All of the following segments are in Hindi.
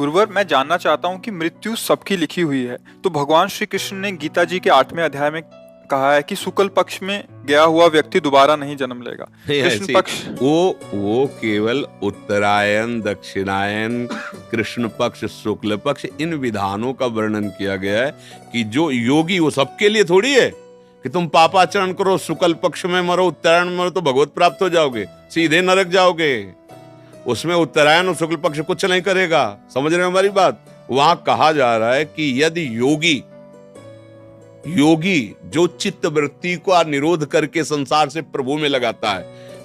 गुरुवर, मैं जानना चाहता हूँ कि मृत्यु सबकी लिखी हुई है, तो भगवान श्री कृष्ण ने गीता जी के 8वें अध्याय में कहा है कि शुक्ल पक्ष में गया हुआ व्यक्ति दोबारा नहीं जन्म लेगा। नहीं, कृष्ण ऐसी पक्ष वो केवल उत्तरायण, दक्षिणायन, कृष्ण पक्ष, शुक्ल पक्ष, इन विधानों का वर्णन किया गया है कि जो योगी, वो सबके लिए थोड़ी है कि तुम पापाचरण करो, शुक्ल पक्ष में मरो, उत्तरायण में मरो तो भगवत प्राप्त हो जाओगे, सीधे नरक जाओगे। उसमें उत्तरायण और शुक्ल पक्ष कुछ नहीं करेगा। समझ रहे हो हमारी बात? वहां कहा जा रहा है कि यदि योगी जो चित्त वृत्ति को निरोध करके संसार से प्रभु में लगाता है,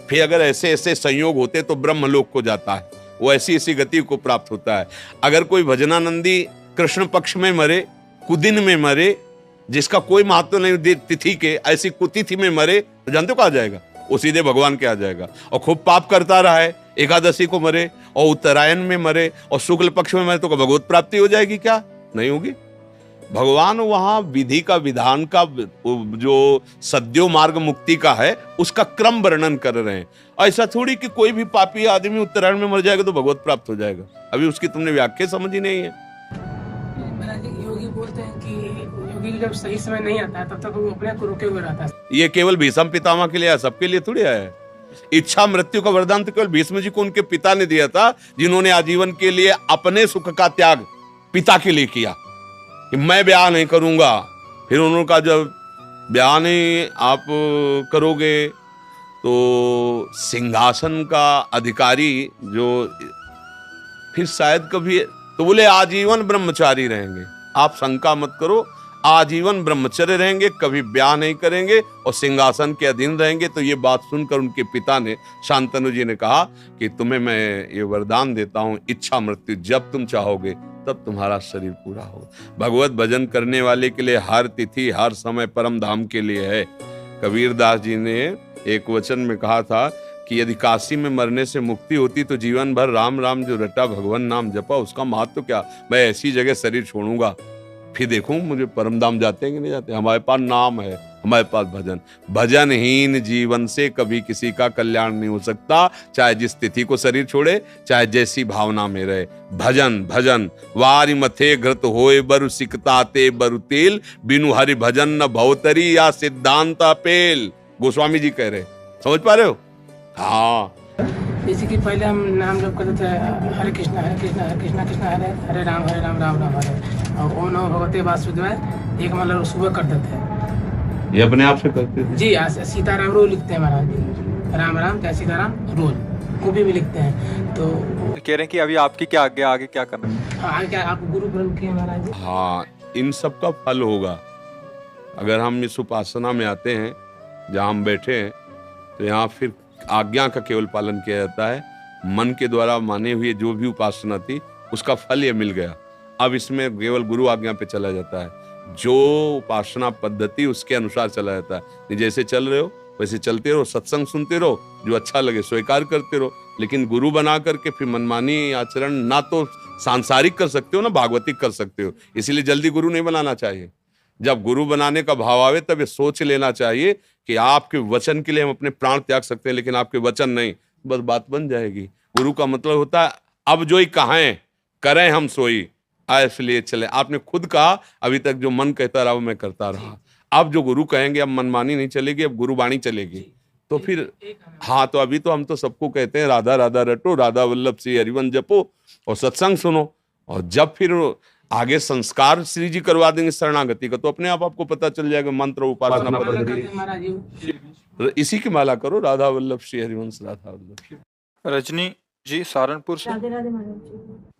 फिर अगर ऐसे ऐसे संयोग होते तो ब्रह्मलोक को जाता है, वो ऐसी ऐसी गति को प्राप्त होता है। अगर कोई भजनानंदी कृष्ण पक्ष में मरे, कुदिन में मरे, जिसका कोई महत्व नहीं तिथि के, ऐसी कुतिथि में मरे तो जानते हो कहा जाएगा? वो सीधे भगवान के आ जाएगा। और खूब पाप करता रहा है, एकादशी को मरे और उत्तरायण में मरे और शुक्ल पक्ष में मरे तो भगवत प्राप्ति हो जाएगी? क्या नहीं होगी? भगवान वहां विधि का, विधान का, जो सद्यो मार्ग मुक्ति का है, उसका क्रम वर्णन कर रहे हैं। ऐसा थोड़ी कि कोई भी पापी आदमी उत्तरायण में मर जाएगा तो भगवत प्राप्त हो जाएगा। अभी उसकी तुमने व्याख्या समझी नहीं है। योगी बोलते हैं कि योगी जब सही समय नहीं आता है तब तक वो अपने को रोके हुए रहता है। ये केवल भीष्म पितामह के लिए है, सबके लिए थोड़ी है। इच्छा मृत्यु का वरदान तो केवल भीष्म जी को उनके पिता ने दिया था, जिन्होंने आजीवन के लिए अपने सुख का त्याग पिता के लिए किया कि मैं ब्याह नहीं करूंगा। फिर उन्होंने कहा जब ब्याह नहीं आप करोगे तो सिंहासन का अधिकारी जो फिर शायद कभी, तो बोले आजीवन ब्रह्मचारी रहेंगे, आप शंका मत करो, आजीवन ब्रह्मचर्य रहेंगे, कभी ब्याह नहीं करेंगे और सिंहासन के अधीन रहेंगे। तो ये बात सुनकर उनके पिता ने, शांतनु जी ने कहा कि तुम्हें मैं ये वरदान देता हूं, इच्छा मृत्यु जब तुम चाहोगे तब तुम्हारा शरीर पूरा हो। भगवत भजन करने वाले के लिए हर तिथि, हर समय परम धाम के लिए है। कबीर दास जी ने एक वचन में कहा था कि यदि काशी में मरने से मुक्ति होती तो जीवन भर राम राम जो रटा भगवान नाम जपा, उसका महत्व क्या? मैं ऐसी जगह शरीर छोड़ूंगा, फिर देखूं मुझे परम धाम जाते हैं कि नहीं जाते। हमारे पास नाम है, हमारे पास भजन। भजनहीन जीवन से कभी किसी का कल्याण नहीं हो सकता, चाहे जिस तिथि को शरीर छोड़े, चाहे जैसी भावना में रहे। भजन भजन वारी मथे घृत होए बरु सिकताते बरु तेल, बिनु हरि भजन न भवतरी या सिद्धांत पेल। गोस्वामी जी कह रहे, समझ पा रहे हो? हाँ, जैसे कि पहले हम नाम जप करते थे, हरे कृष्णा हरे कृष्णा हरे कृष्णा कृष्णा हरे हरे राम राम राम हरे, और ओम नमो भगवते वासुदेवाय एक मतलब सुबह करते थे। ये अपने आप से करते थे जी। सीताराम रोज लिखते हैं महाराज जी, राम राम क्या सीताराम रोज कॉपी भी लिखते हैं। तो कह रहे हैं कि अभी आपकी क्या आगे क्या करना है? हाँ, क्या आप गुरु ग्रंथ किए महाराज जी? हाँ, इन सब का फल होगा अगर हम इस उपासना में आते हैं। जहाँ हम बैठे हैं तो यहाँ फिर आज्ञा का केवल पालन किया जाता है। मन के द्वारा माने हुए जो भी उपासना थी उसका फल ये मिल गया। अब इसमें केवल गुरु आज्ञा पे चला जाता है, जो उपासना पद्धति उसके अनुसार चला जाता है। जैसे चल रहे हो वैसे चलते रहो, सत्संग सुनते रहो, जो अच्छा लगे स्वीकार करते रहो। लेकिन गुरु बना करके फिर मनमानी आचरण ना तो सांसारिक कर सकते हो ना भागवतिक कर सकते हो। इसीलिए जल्दी गुरु नहीं बनाना चाहिए। जब गुरु बनाने का भाव आवे तब ये सोच लेना चाहिए कि आपके वचन के लिए हम अपने प्राण त्याग सकते हैं, लेकिन आपके वचन नहीं, बस बात बन जाएगी। गुरु का मतलब होता है अब जो ही कहें करें हम सोई, इसलिए चले। आपने खुद कहा अभी तक जो मन कहता रहा वो मैं करता रहा। अब जो गुरु कहेंगे, अब मनमानी नहीं चलेगी, अब गुरुवाणी चलेगी। तो फिर हाँ, तो अभी तो हम तो सबको कहते हैं राधा राधा रटो, राधा वल्लभ श्री हरिवंश जपो और सत्संग सुनो। और जब फिर आगे संस्कार श्री जी करवा देंगे शरणागति का, तो अपने आप आपको पता चल जाएगा मंत्र उपासना पद्धति। इसी की माला करो, राधा वल्लभ श्री हरिवंश राधा वल्लभ। रजनी जी सहारनपुर से। राधे राधे महाराज।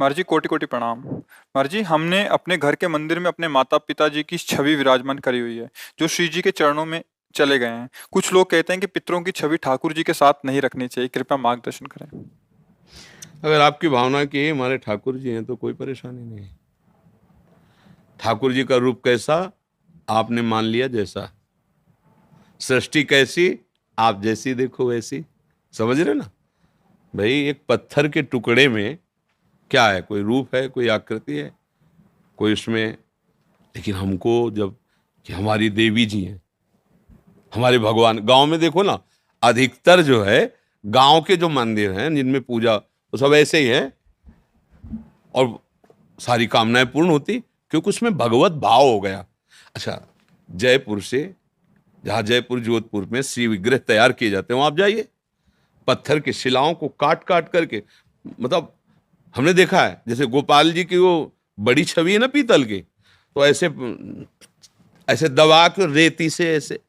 महाराज जी कोटि कोटि प्रणाम। महाराज जी, हमने अपने घर के मंदिर में अपने माता पिता जी की छवि विराजमान करी हुई है, जो श्री जी के चरणों में चले गए हैं। कुछ लोग कहते हैं कि पितरों की छवि ठाकुर जी के साथ नहीं रखनी चाहिए, कृपया मार्गदर्शन करें। अगर आपकी भावना की हमारे ठाकुर जी हैं तो कोई परेशानी नहीं। ठाकुर जी का रूप कैसा आपने मान लिया, जैसा सृष्टि कैसी आप जैसी देखो वैसी। समझ रहे ना भाई? एक पत्थर के टुकड़े में क्या है, कोई रूप है, कोई आकृति है, कोई उसमें। लेकिन हमको जब कि हमारी देवी जी हैं, हमारे भगवान, गांव में देखो ना, अधिकतर जो है गांव के जो मंदिर हैं जिनमें पूजा वो सब ऐसे ही है। और सारी कामनाएं पूर्ण होती, क्योंकि उसमें भगवत भाव हो गया। अच्छा, जयपुर से, जहाँ जयपुर जोधपुर में श्री विग्रह तैयार किए जाते हैं, वहाँ आप जाइए, पत्थर की शिलाओं को काट काट करके, मतलब हमने देखा है जैसे गोपाल जी की वो बड़ी छवि है ना पीतल की, तो ऐसे ऐसे दबा के रेती से ऐसे,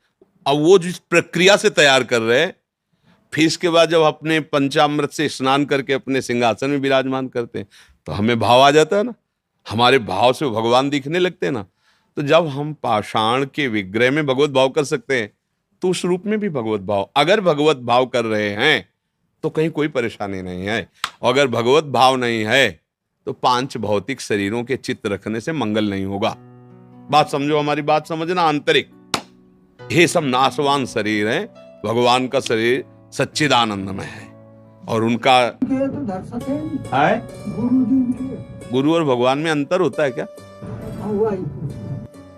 अब वो जिस प्रक्रिया से तैयार कर रहे हैं, फिर इसके बाद जब अपने पंचामृत से स्नान करके अपने सिंहासन में विराजमान करते हैं, तो हमें भाव आ जाता है ना, हमारे भाव से भगवान दिखने लगते हैं ना। तो जब हम पाषाण के विग्रह में भगवत भाव कर सकते हैं, तो उस रूप में भी भगवत भाव, अगर भगवत भाव कर रहे हैं तो कहीं कोई परेशानी नहीं है। और अगर भगवत भाव नहीं है तो 5 भौतिक शरीरों के चित्त रखने से मंगल नहीं होगा। बात समझो, हमारी बात समझना। आंतरिक ये सब नाशवान शरीर हैं, भगवान का शरीर सच्चिदानंदमय है, और उनका है गुरु और भगवान में अंतर होता है क्या?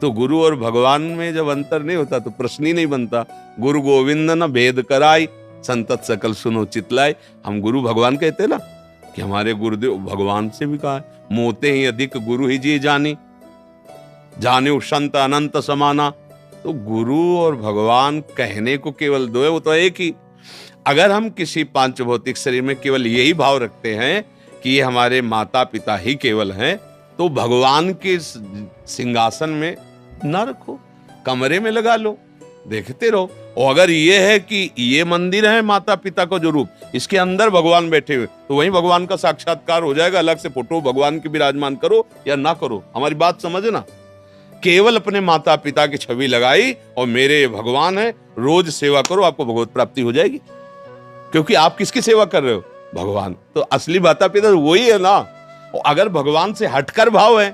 तो गुरु और भगवान में जब अंतर नहीं होता तो प्रश्न ही नहीं बनता। गुरु गोविंद न भेद कराई, संतत सकल सुनो चितलाय। हम गुरु भगवान कहते ना कि हमारे गुरुदेव भगवान से भी कहा है, मोते ही अधिक गुरु ही जी जानी, जाने संत अनंत समाना। तो गुरु और भगवान कहने को केवल दो है, वो तो एक ही। अगर हम किसी 5 भौतिक शरीर में केवल यही भाव रखते हैं कि ये हमारे माता पिता ही केवल हैं, तो भगवान के सिंहासन में ना रखो, कमरे में लगा लो, देखते रहो। और अगर ये है कि ये मंदिर है माता पिता का जो रूप, इसके अंदर भगवान बैठे हुए, तो वहीं भगवान का साक्षात्कार हो जाएगा। अलग से फोटो भगवान की विराजमान करो या ना करो, हमारी बात समझना। केवल अपने माता पिता की छवि लगाई और मेरे भगवान है, रोज सेवा करो, आपको भगवत प्राप्ति हो जाएगी। क्योंकि आप किसकी सेवा कर रहे हो? भगवान। तो असली माता पिता वही है ना। और अगर भगवान से हटकर भाव है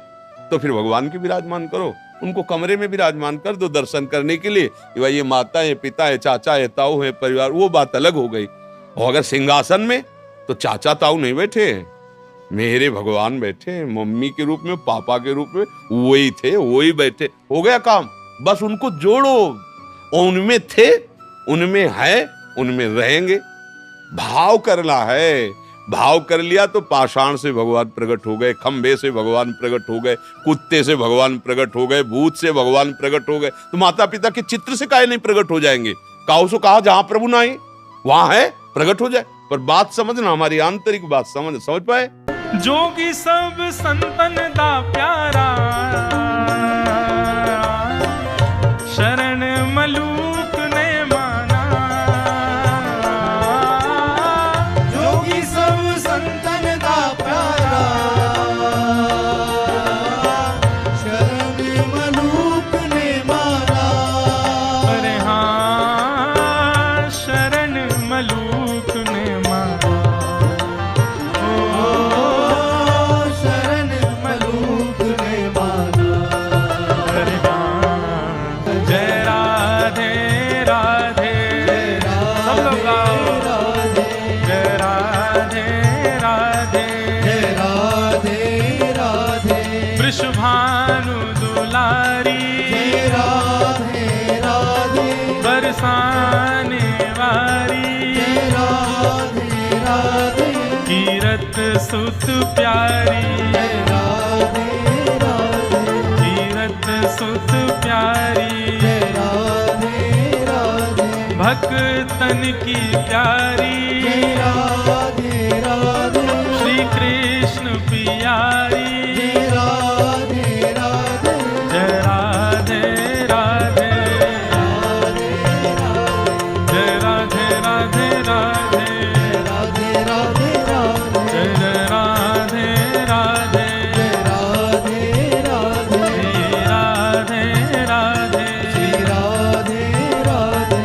तो फिर भगवान की विराजमान करो, उनको कमरे में विराजमान कर दो दर्शन करने के लिए। भाई ये माता है, पिता है, चाचा है, ताऊ है, परिवार, वो बात अलग हो गई। और अगर सिंहासन में, तो चाचा ताऊ नहीं बैठे, मेरे भगवान बैठे, मम्मी के रूप में, पापा के रूप में, वही थे, वही बैठे, हो गया काम। बस उनको जोड़ो, उनमें थे, उनमें है, उनमें रहेंगे। भाव करना है, भाव कर लिया तो पाषाण से भगवान प्रकट हो गए, खंबे से भगवान प्रकट हो गए, कुत्ते से भगवान प्रकट हो गए, भूत से भगवान प्रकट हो गए। तो माता पिता के चित्र से काहे नहीं प्रकट हो जाएंगे? काऊ से कहा जहां प्रभु ना आए वहां है, प्रकट हो जाए। पर बात समझना, हमारी आंतरिक बात समझ पाए। जोगी सब संतन दा प्यारा, शरण मलूक ने माना। जोगी सब संतन दा प्यारा, शरण मलूक ने माना। अरे हाँ, शरण मलूक ने माना। भानु दुलारी, बरसाने वारी, कीरत सुत प्यारी, कीरत सुत प्यारी, भक्तन की प्यारी, श्री कृष्ण प्यारी।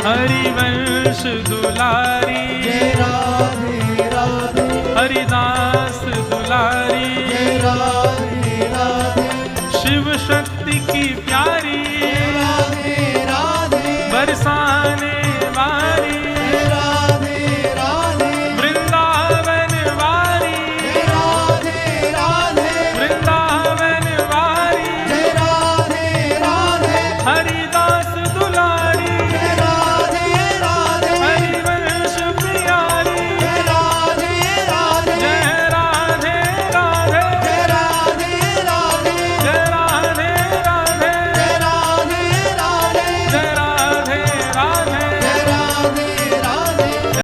हरिवंश दुलारी, हरिदास दुलारी,